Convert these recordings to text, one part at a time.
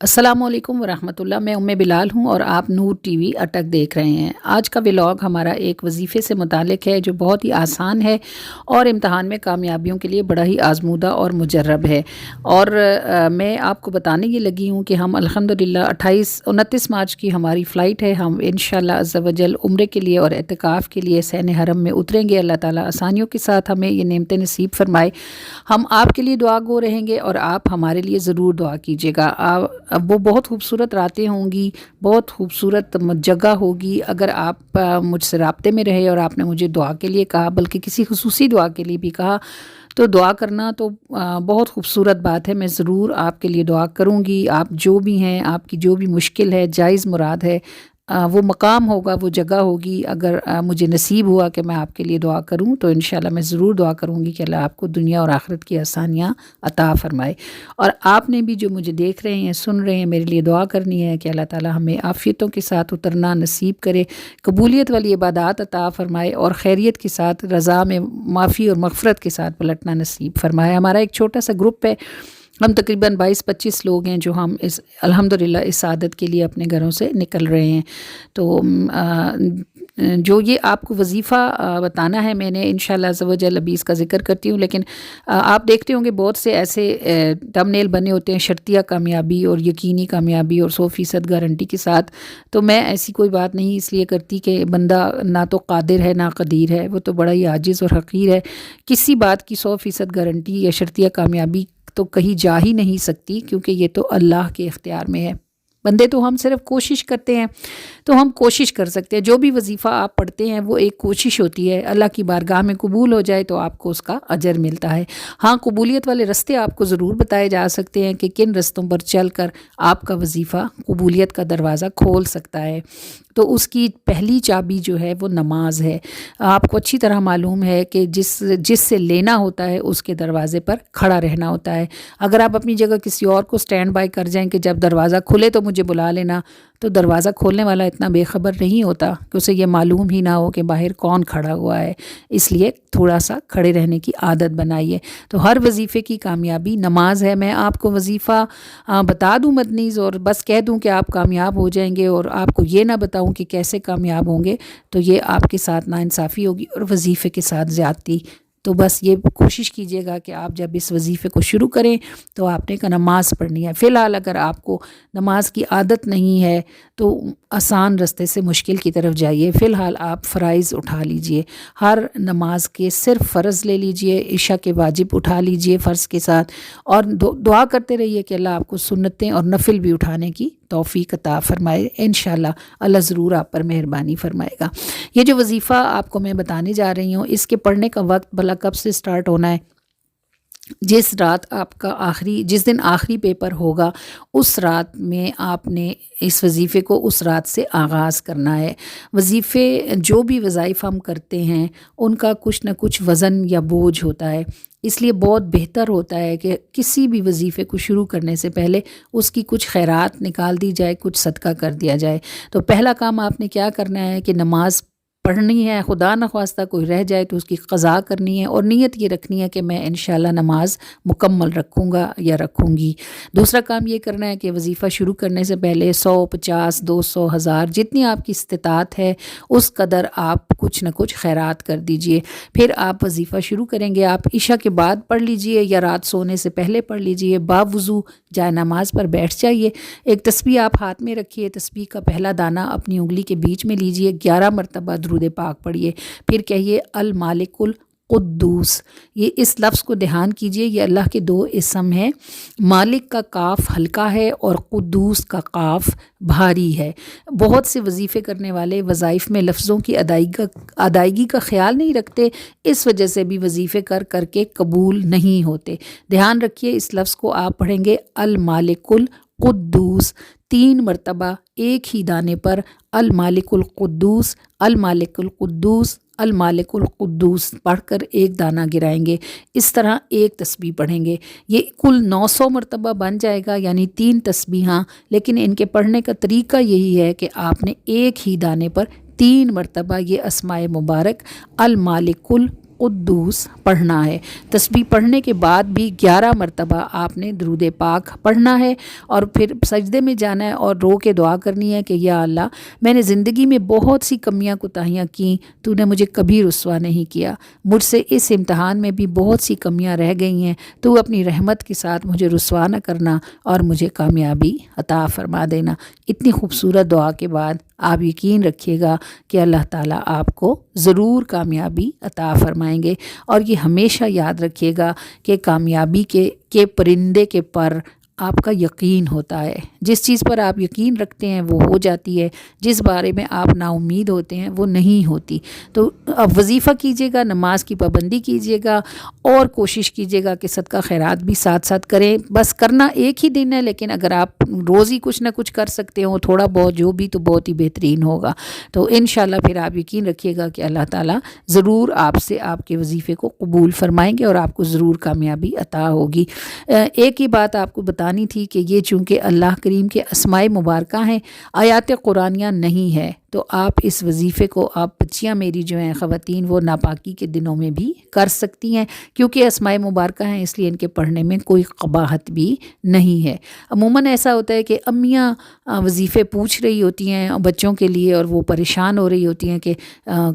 अस्सलामुअलैकुम वरहमतुल्लाह। मैं उम्मे बिलाल हूँ और आप नूर टीवी अटक देख रहे हैं। आज का व्लॉग हमारा एक वजीफ़े से मुतालिक है जो बहुत ही आसान है और इम्तहान में कामयाबियों के लिए बड़ा ही आजमूदा और मुजर्रब है। और मैं आपको बताने ये लगी हूँ कि हम अल्हम्दुलिल्लाह 29 मार्च की हमारी फ़्लाइट है। हम इंशाअल्लाह अज़्ज़ा वजल उम्रे के लिए और एतिकाफ़ के लिए सैन हरम में उतरेंगे। अल्लाह ताला आसानियों के साथ हमें ये नेमतें नसीब फरमाए। हम आपके लिए दुआ गो रहेंगे और आप हमारे लिए ज़रूर दुआ कीजिएगा। अब वो बहुत खूबसूरत रातें होंगी, बहुत खूबसूरत जगह होगी। अगर आप मुझसे राब्ते में रहे और आपने मुझे दुआ के लिए कहा, बल्कि किसी खुसूसी दुआ के लिए भी कहा, तो दुआ करना तो बहुत खूबसूरत बात है। मैं ज़रूर आपके लिए दुआ करूँगी। आप जो भी हैं, आपकी जो भी मुश्किल है, जायज़ मुराद है, वो मकाम होगा, वो जगह होगी। अगर मुझे नसीब हुआ कि मैं आपके लिए दुआ करूं तो इंशाल्लाह मैं ज़रूर दुआ करूंगी कि अल्लाह आपको दुनिया और आखिरत की आसानियां अता फ़रमाए। और आपने भी जो मुझे देख रहे हैं, सुन रहे हैं, मेरे लिए दुआ करनी है कि अल्लाह ताला हमें आफ़ियतों के साथ उतरना नसीब करे, कबूलियत वाली इबादत अता फ़रमाए और खैरियत के साथ रज़ा में माफ़ी और मग़फ़िरत के साथ पलटना नसीब फरमाए। हमारा एक छोटा सा ग्रुप है, हम तकरीबन 22-25 लोग हैं जो हम इस अल्हम्दुलिल्लाह इस सादत के लिए अपने घरों से निकल रहे हैं। तो जो ये आपको वजीफ़ा बताना है, मैंने इंशाअल्लाह अज़्ज़ा वजल अभी इसका ज़िक्र करती हूँ, लेकिन आप देखते होंगे बहुत से ऐसे थंबनेल बने होते हैं, शर्तिया कामयाबी और यकीनी कामयाबी और 100% गारंटी के साथ। तो मैं ऐसी कोई बात नहीं इसलिए करती कि बंदा ना तो कादिर है ना कदीर है, वो तो बड़ा ही आजिज़ और हक़ीर है। किसी बात की 100% गारंटी या शर्तिया कामयाबी तो कहीं जा ही नहीं सकती, क्योंकि ये तो अल्लाह के इख्तियार में है। बंदे तो हम सिर्फ कोशिश करते हैं, तो हम कोशिश कर सकते हैं। जो भी वजीफ़ा आप पढ़ते हैं वो एक कोशिश होती है, अल्लाह की बारगाह में कबूल हो जाए तो आपको उसका अजर मिलता है। हाँ, कबूलियत वाले रास्ते आपको ज़रूर बताए जा सकते हैं कि किन रस्तों पर चल कर आपका वजीफ़ा कबूलियत का दरवाज़ा खोल सकता है। तो उसकी पहली चाबी जो है वो नमाज है। आपको अच्छी तरह मालूम है कि जिससे लेना होता है उसके दरवाज़े पर खड़ा रहना होता है। अगर आप अपनी जगह किसी और को स्टैंड बाय कर जाएं कि जब दरवाज़ा खुले तो मुझे बुला लेना, तो दरवाज़ा खोलने वाला इतना बेखबर नहीं होता कि उसे ये मालूम ही ना हो कि बाहर कौन खड़ा हुआ है। इसलिए थोड़ा सा खड़े रहने की आदत बनाइए। तो हर वजीफ़े की कामयाबी नमाज है। मैं आपको वजीफ़ा बता दूं मदनीज़ और बस कह दूं कि आप कामयाब हो जाएंगे, और आपको ये ना बताऊं कि कैसे कामयाब होंगे, तो ये आपके साथ नाइंसाफ़ी होगी और वजीफ़े के साथ ज़्यादती। तो बस ये कोशिश कीजिएगा कि आप जब इस वजीफ़े को शुरू करें तो आपने का नमाज़ पढ़नी है। फ़िलहाल अगर आपको नमाज की आदत नहीं है तो आसान रास्ते से मुश्किल की तरफ जाइए। फ़िलहाल आप फ़राइज़ उठा लीजिए, हर नमाज के सिर्फ फ़र्ज़ ले लीजिए, इशा के वाजिब उठा लीजिए फ़र्ज़ के साथ, और दुआ करते रहिए कि अल्लाह आपको सुन्नतें और नफिल भी उठाने की तौफ़ीक अता फ़रमाए। इंशाअल्लाह अल्लाह ज़रूर आप पर मेहरबानी फ़रमाएगा। ये जो वजीफ़ा आपको मैं बताने जा रही हूँ, इसके पढ़ने का वक्त भला कब से स्टार्ट होना है? जिस दिन आखिरी पेपर होगा उस रात में आपने इस वजीफ़े को उस रात से आगाज़ करना है। वजीफ़े जो भी वज़ाइफ़ हम करते हैं उनका कुछ न कुछ वज़न या बोझ होता है, इसलिए बहुत बेहतर होता है कि किसी भी वजीफ़े को शुरू करने से पहले उसकी कुछ खैरात निकाल दी जाए, कुछ सदका कर दिया जाए। तो पहला काम आपने क्या करना है कि नमाज़ पढ़नी है। खुदा न ख्वास्ता कोई रह जाए तो उसकी क़ज़ा करनी है और नीयत ये रखनी है कि मैं इंशाअल्लाह नमाज मुकम्मल रखूँगा या रखूँगी। दूसरा काम ये करना है कि वजीफ़ा शुरू करने से पहले 100, 50, 200, 1000 जितनी आपकी इस्तिताअत है उस कदर आप कुछ न कुछ खैरात कर दीजिए। फिर आप वजीफ़ा शुरू करेंगे। आप इशा के बाद पढ़ लीजिए या रात सोने से पहले पढ़ लीजिए। बावुज़ू जाए नमाज पर बैठ जाइए। एक तस्बीह आप हाथ में रखिए, तस्बीह का पहला दाना अपनी उंगली के बीच में लीजिए, 11 मरतबा दुरूद पाक पढ़िए। फिर कहिए अल मालिकुल कुद्दूस। ये इस लफ्ज़ को ध्यान कीजिए, ये अल्लाह के दो इसम हैं। मालिक का काफ हल्का है और कुद्दूस का काफ भारी है। बहुत से वजीफ़े करने वाले वज़ाइफ़ में लफ्ज़ों की अदायगी का ख्याल नहीं रखते, इस वजह से भी वजीफ़े कर करके कबूल नहीं होते। ध्यान रखिए, इस लफ्ज़ को आप पढ़ेंगे अल मालिकुल कुद्दूस 3 मरतबा एक ही दाने पर। अल मालिकुल कुद्दूस, अल मालिकुल कुद्दूस, अल मालिकुल कुद्दूस पढ़कर एक दाना गिराएंगे। इस तरह एक तस्बीह पढ़ेंगे। ये कुल 900 मरतबा बन जाएगा, यानी 3 तस्बीहां। लेकिन इनके पढ़ने का तरीका यही है कि आपने एक ही दाने पर 3 मरतबा ये अस्माए मुबारक अल मालिकुल قدوس پڑھنا ہے۔ تسبیح پڑھنے کے بعد بھی 11 مرتبہ آپ نے درود پاک پڑھنا ہے اور پھر سجدے میں جانا ہے اور رو کے دعا کرنی ہے کہ یا اللہ میں نے زندگی میں بہت سی کمیاں کوتاہیاں کیں، تو نے مجھے کبھی رسوا نہیں کیا، مجھ سے اس امتحان میں بھی بہت سی کمیاں رہ گئی ہیں، تو اپنی رحمت کے ساتھ مجھے رسوا نہ کرنا اور مجھے کامیابی عطا فرما دینا۔ اتنی خوبصورت دعا کے بعد آپ یقین رکھیے گا کہ اللہ تعالیٰ آپ کو ضرور کامیابی عطا فرمائیں گے۔ اور یہ ہمیشہ یاد رکھیے گا کہ کامیابی کے پرندے کے پر آپ کا یقین ہوتا ہے۔ جس چیز پر آپ یقین رکھتے ہیں وہ ہو جاتی ہے، جس بارے میں آپ نا امید ہوتے ہیں وہ نہیں ہوتی۔ تو اب وظیفہ کیجیے گا، نماز کی پابندی کیجیے گا اور کوشش کیجیے گا کہ صدقہ خیرات بھی ساتھ ساتھ کریں۔ بس کرنا ایک ہی دن ہے، لیکن اگر آپ روز ہی کچھ نہ کچھ کر سکتے ہوں تھوڑا بہت جو بھی، تو بہت ہی بہترین ہوگا۔ تو انشاءاللہ پھر آپ یقین رکھیے گا کہ اللہ تعالیٰ ضرور آپ سے آپ کے وظیفے کو قبول فرمائیں گے اور آپ کو ضرور کامیابی عطا ہوگی۔ ایک ہی بات آپ کو بتانی تھی کہ یہ چونکہ اللہ کریم کے اسماء مبارکہ ہیں، آیات قرآنیہ نہیں ہے، تو آپ اس وظیفے کو، آپ بچیاں میری جو ہیں خواتین، وہ ناپاکی کے دنوں میں بھی کر سکتی ہیں، کیونکہ اسماء مبارکہ ہیں اس لیے ان کے پڑھنے میں کوئی قباحت بھی نہیں ہے۔ عموماً ایسا ہوتا ہے کہ امیاں وظیفے پوچھ رہی ہوتی ہیں بچوں کے لیے اور وہ پریشان ہو رہی ہوتی ہیں کہ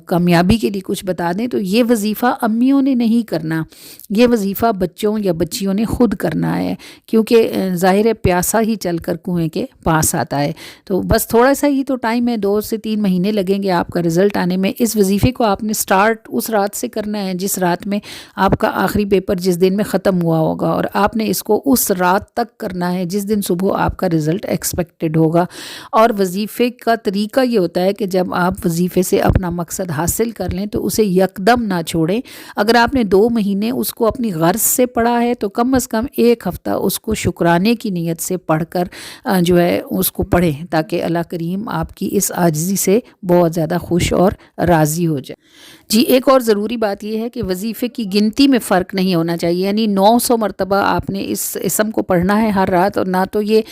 کامیابی کے لیے کچھ بتا دیں، تو یہ وظیفہ امیوں نے نہیں کرنا، یہ وظیفہ بچوں یا بچیوں نے خود کرنا ہے، کیونکہ ظاہر ہے پیاسا ہی چل کر کنویں کے پاس آتا ہے۔ تو بس تھوڑا سا ہی تو ٹائم ہے، 2 سے 3 مہینے لگیں گے آپ کا رزلٹ آنے میں۔ اس وظیفے کو آپ نے سٹارٹ اس رات سے کرنا ہے جس رات میں آپ کا آخری پیپر جس دن میں ختم ہوا ہوگا، اور آپ نے اس کو اس رات تک کرنا ہے جس دن صبح آپ کا رزلٹ ایکسپیکٹڈ ہوگا۔ اور وظیفے کا طریقہ یہ ہوتا ہے کہ جب آپ وظیفے سے اپنا مقصد حاصل کر لیں تو اسے یکدم نہ چھوڑیں۔ اگر آپ نے 2 مہینے اس کو اپنی غرض سے پڑھا ہے تو کم از کم 1 ہفتہ اس کو شکرانے کی نیت سے پڑھ کر جو ہے اس کو پڑھیں، تاکہ اللہ کریم آپ کی اس عاجزی سے بہت زیادہ خوش اور راضی ہو جائے۔ جی، ایک اور ضروری بات یہ ہے کہ وظیفے کی گنتی میں فرق نہیں ہونا چاہیے، یعنی 900 مرتبہ آپ نے اس اسم کو پڑھنا ہے ہر رات، اور نہ تو یہ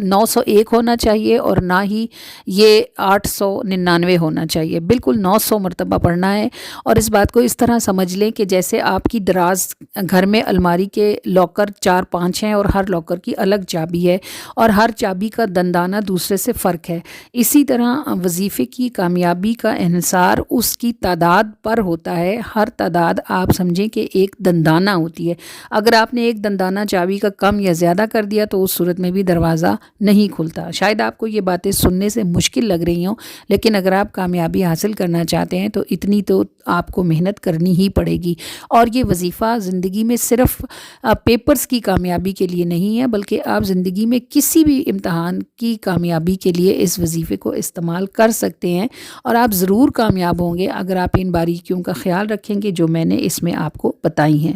901 ہونا چاہیے اور نہ ہی یہ 899 ہونا چاہیے، بالکل 900 مرتبہ پڑھنا ہے۔ اور اس بات کو اس طرح سمجھ لیں کہ جیسے آپ کی دراز گھر میں الماری کے لاکر 4-5 ہیں اور ہر لاکر کی الگ چابی ہے اور ہر چابی کا دندانہ دوسرے سے فرق ہے، اسی طرح وظیفے کی کامیابی کا انحصار اس کی تعداد پر ہوتا ہے۔ ہر تعداد آپ سمجھیں کہ ایک دندانہ ہوتی ہے، اگر آپ نے ایک دندانہ چابی کا کم یا زیادہ کر دیا تو اس صورت میں بھی دروازہ نہیں کھلتا۔ شاید آپ کو یہ باتیں سننے سے مشکل لگ رہی ہوں، لیکن اگر آپ کامیابی حاصل کرنا چاہتے ہیں تو اتنی تو آپ کو محنت کرنی ہی پڑے گی۔ اور یہ وظیفہ زندگی میں صرف پیپرز کی کامیابی کے لیے نہیں ہے، بلکہ آپ زندگی میں کسی بھی امتحان کی کامیابی کے لیے اس وظیفے کو استعمال کر سکتے ہیں، اور آپ ضرور کامیاب ہوں گے اگر آپ ان باریکیوں کا خیال رکھیں گے جو میں نے اس میں آپ کو بتائی ہیں۔